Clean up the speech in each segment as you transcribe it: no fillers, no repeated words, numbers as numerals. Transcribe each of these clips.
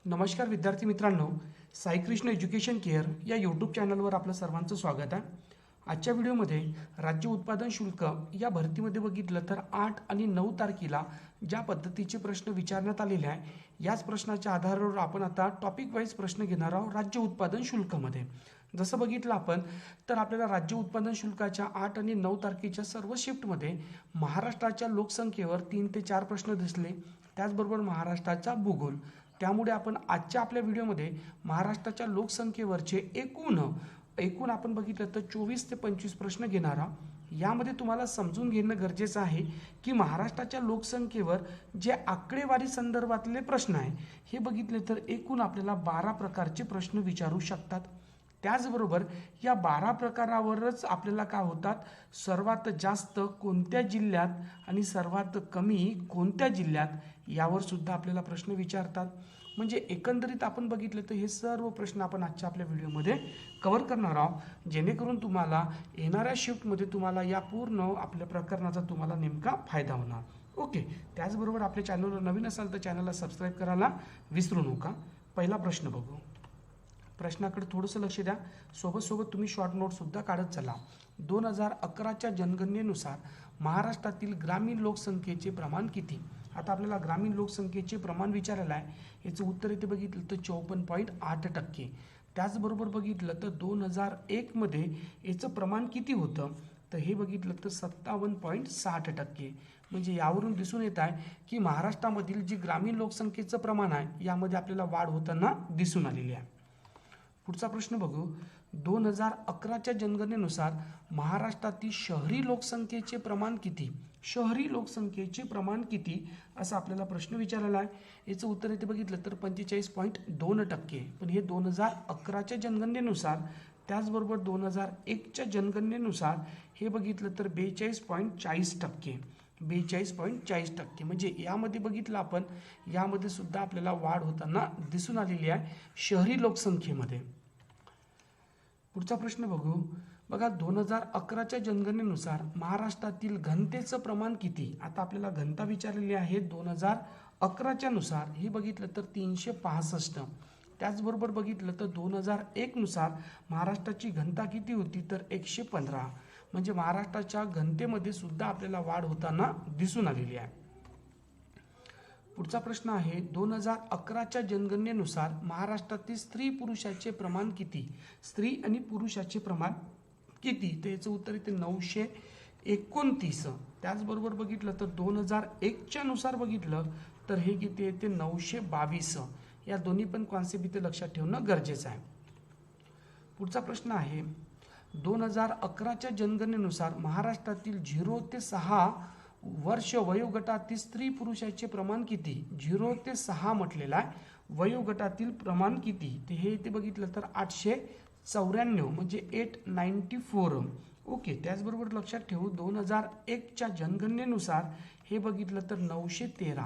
नमस्कार विद्यार्थी मित्रांनो, साईकृष्ण एज्युकेशन केअर या यूट्यूब चॅनलवर आपलं सर्वांचं स्वागत आहे. आजच्या व्हिडिओमध्ये राज्य उत्पादन शुल्क या भरतीमध्ये बघितलं तर 8 आणि 9 तारखेला ज्या पद्धतीचे प्रश्न विचारण्यात आलेले आहे, याच प्रश्नाच्या आधारावर आपण आता टॉपिक वाईज प्रश्न घेणार आहोत राज्य उत्पादन शुल्कमध्ये. जसं बघितलं आपण तर आपल्याला राज्य उत्पादन शुल्काच्या 8 आणि 9 तारखेच्या सर्व शिफ्टमध्ये महाराष्ट्राच्या लोकसंख्येवर 3 ते 4 प्रश्न दिसले, त्याचबरोबर महाराष्ट्राचा भूगोल. त्यामुळे आपण आजच्या आपल्या व्हिडिओमध्ये महाराष्ट्राच्या लोकसंख्येवरचे एकूण आपण बघितलं तर 24 ते 25 प्रश्न घेणार आहोत. यामध्ये तुम्हाला समजून घेणं गरजेचं आहे की महाराष्ट्राच्या लोकसंख्येवर जे आकडेवारी संदर्भातले प्रश्न आहे हे बघितले तर एकूण आपल्याला 12 प्रकारचे प्रश्न विचारू शकतात. त्याचबरोबर या 12 प्रकारावरच आपल्याला काय होतात, सर्वात जास्त कोणत्या जिल्ह्यात आणि सर्वात कमी कोणत्या जिल्ह्यात यावर सुद्धा आपल्याला प्रश्न विचारतात. म्हणजे एकंदरीत आपण बघितलं तर हे सर्व प्रश्न आपण आजच्या आपल्या व्हिडिओमध्ये कव्हर करणार आहोत, जेणेकरून तुम्हाला येणाऱ्या शिफ्टमध्ये तुम्हाला या पूर्ण आपल्या प्रकरणाचा तुम्हाला नेमका फायदा होणार. ओके, त्याचबरोबर आपल्या चॅनलवर नवीन असाल तर चॅनलला सबस्क्राईब करायला विसरू नका. पहिला प्रश्न बघू. प्रश्नाकडे थोडंसं लक्ष द्या, सोबत तुम्ही शॉर्ट नोटसुद्धा काढत चला. 2011च्या जनगणनेनुसार महाराष्ट्रातील ग्रामीण लोकसंख्येचे प्रमाण किती? आता आपल्याला ग्रामीण लोकसंख्येचे प्रमाण विचारलेलं आहे. याचं उत्तर इथे बघितलं तर 54.8%. त्याचबरोबर बघितलं तर 2001मध्ये याचं प्रमाण किती होतं, तर हे बघितलं तर 57.60%. म्हणजे यावरून दिसून येत आहे की महाराष्ट्रामधील जी ग्रामीण लोकसंख्येचं प्रमाण आहे यामध्ये आपल्याला वाढ होताना दिसून आलेली आहे. पुढचा प्रश्न बघू. 2011च्या जनगणनेनुसार महाराष्ट्रातील शहरी लोकसंख्येचे प्रमाण किती? शहरी लोकसंख्येचे प्रमाण किती असा आपल्याला प्रश्न विचारलेला आहे. याचं उत्तर इथे बघितलं तर 45.2%. पण हे 2011च्या जनगणनेनुसार. त्याचबरोबर 2001च्या जनगणनेनुसार हे बघितलं तर 42.40%. 42.40%. म्हणजे यामध्ये बघितलं आपण, यामध्ये सुद्धा आपल्याला वाढ होताना दिसून आलेली आहे शहरी लोकसंख्येमध्ये. पुढचा प्रश्न बघू. बघा, 2011च्या जनगणनेनुसार महाराष्ट्रातील घनतेचं प्रमाण किती? आता आपल्याला घनता विचारलेली आहे 2011च्या नुसार. हे बघितलं तर 365. त्याचबरोबर बघितलं तर 2001 नुसार महाराष्ट्राची घनता किती होती तर 115. म्हणजे महाराष्ट्राच्या घनतेमध्ये सुद्धा आपल्याला वाढ होताना दिसून आलेली आहे. पुढचा प्रश्न आहे. 2011च्या जनगणनेनुसार महाराष्ट्रातील स्त्री पुरुषाचे प्रमाण किती? स्त्री आणि पुरुषाचे प्रमाण किती? तर याचं उत्तर इथे 929. त्याचबरोबर बघितलं तर 2001च्या नुसार बघितलं तर हे किती येते 922. या दोन्ही पण कॉन्सेप्ट इथे लक्षात ठेवणं गरजेचं आहे. पुढचा प्रश्न आहे. 2011च्या जनगणनेनुसार महाराष्ट्रातील 0 ते 6 वर्ष वयोगटातील स्त्री पुरुषाचे प्रमाण किती? 0 ते 6 म्हटलेलं आहे. वयोगटातील प्रमाण किती? ते हे इथे बघितलं तर 894 म्हणजे 894. ओके, त्याचबरोबर लक्षात ठेवू 2001च्या जनगणनेनुसार हे बघितलं तर 913.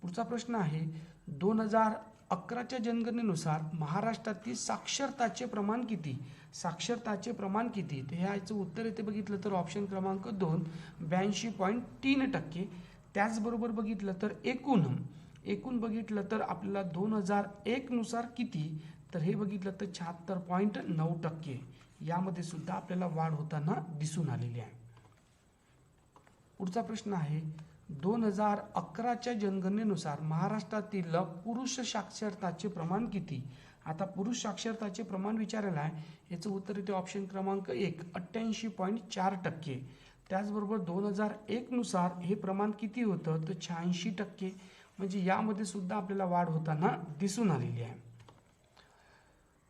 पुढचा प्रश्न आहे. 2011च्या जनगणनेनुसार महाराष्ट्रातील साक्षरताचे प्रमाण किती? साक्षरताचे प्रमाण किती? तर ह्याचं उत्तर इथे बघितलं तर ऑप्शन क्रमांक 2 82.3%. त्याचबरोबर बघितलं तर एकूण बघितलं तर आपल्याला 2001 नुसार किती, तर हे बघितलं तर 76.9%. यामध्ये सुद्धा आपल्याला वाढ होताना दिसून आलेली आहे. पुढचा प्रश्न आहे. 2011च्या जनगणनेनुसार महाराष्ट्रातील पुरुष साक्षरताचे प्रमाण किती? आता पुरुष साक्षरताचे प्रमाण विचारलेलं आहे. याचं उत्तर इथे ऑप्शन क्रमांक 1 88.4%. त्याचबरोबर 2001 नुसार हे प्रमाण किती होतं तर 86%. म्हणजे यामध्ये सुद्धा आपल्याला वाढ होताना दिसून आलेली आहे.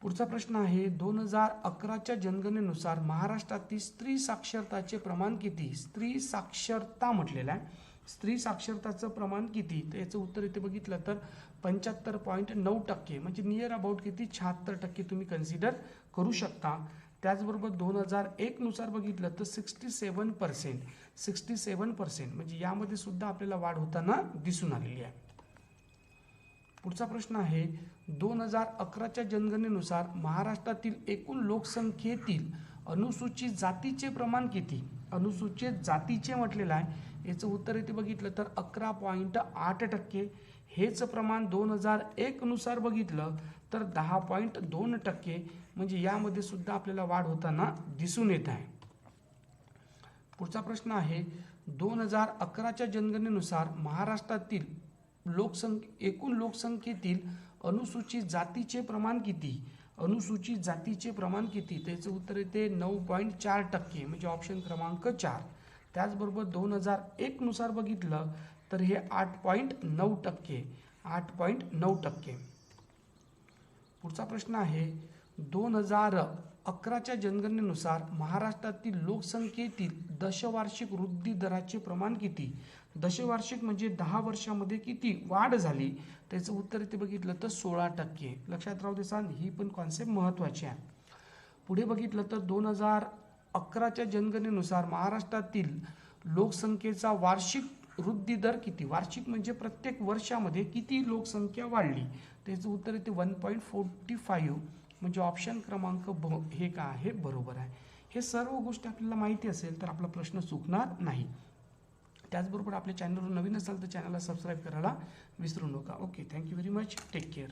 पुढचा प्रश्न आहे. 2011च्या जनगणनेनुसार महाराष्ट्रातील स्त्री साक्षरताचे प्रमाण किती? स्त्री साक्षरता म्हटलेलं आहे. स्त्री साक्षरताचं प्रमाण किती? तर याचं उत्तर इथे बघितलं तर 75.9%. म्हणजे नियर अबाउट किती 76% तुम्ही कन्सिडर करू शकता. त्याचबरोबर 2001 नुसार बघितलं तर 67%. म्हणजे यामध्ये सुद्धा आपल्याला वाढ होताना दिसून आलेली आहे. पुढचा प्रश्न आहे. 2011च्या जनगणनेनुसार महाराष्ट्रातील एकूण लोकसंख्येतील अनुसूचित जातीचे प्रमाण किती? अनुसूचित जातीचे म्हटलेलं आहे, याचं उत्तर इथे बघितलं तर 11.8%. हेच प्रमाण 2001 नुसार बघितलं तर 10.2%. म्हणजे यामध्ये सुद्धा आपल्याला वाढ होताना दिसून येत आहे. पुढचा प्रश्न आहे 2011च्या जनगणनेनुसार महाराष्ट्रातील एकूण लोकसंख्येतील अनुसूचित जातीचे प्रमाण किती? अनुसूचित जातीचे प्रमाण किती? त्याचं उत्तर येते 9.4%. म्हणजे ऑप्शन क्रमांक 4. त्याचबरोबर 2001 नुसार बघितलं तर हे 8.9%. 8.9%. पुढचा प्रश्न आहे 2011च्या जनगणनेनुसार महाराष्ट्रातील लोकसंख्येतील दशवार्षिक वृद्धी दराचे प्रमाण किती? दशवार्षिक म्हणजे 10 वर्षामध्ये किती वाढ झाली? त्याचं उत्तर इथे बघितलं तर 16%. लक्षात राहू दे सांग, ही पण कॉन्सेप्ट महत्त्वाची आहे. पुढे बघितलं तर 2011च्या जनगणनेनुसार महाराष्ट्रातील लोकसंख्येचा वार्षिक वृद्धी दर किती? वार्षिक म्हणजे प्रत्येक वर्षामध्ये किती लोकसंख्या वाढली? त्याचं उत्तर येते 1.45. म्हणजे ऑप्शन क्रमांक हे का आहे बरोबर आहे. हे सर्व गोष्टी आपल्याला माहिती असेल तर आपला प्रश्न चुकणार नाही. त्याचबरोबर आपल्या चॅनलवर नवीन असाल तर चॅनलला सबस्क्राईब करायला विसरू नका. Okay, thank you very much. Take care.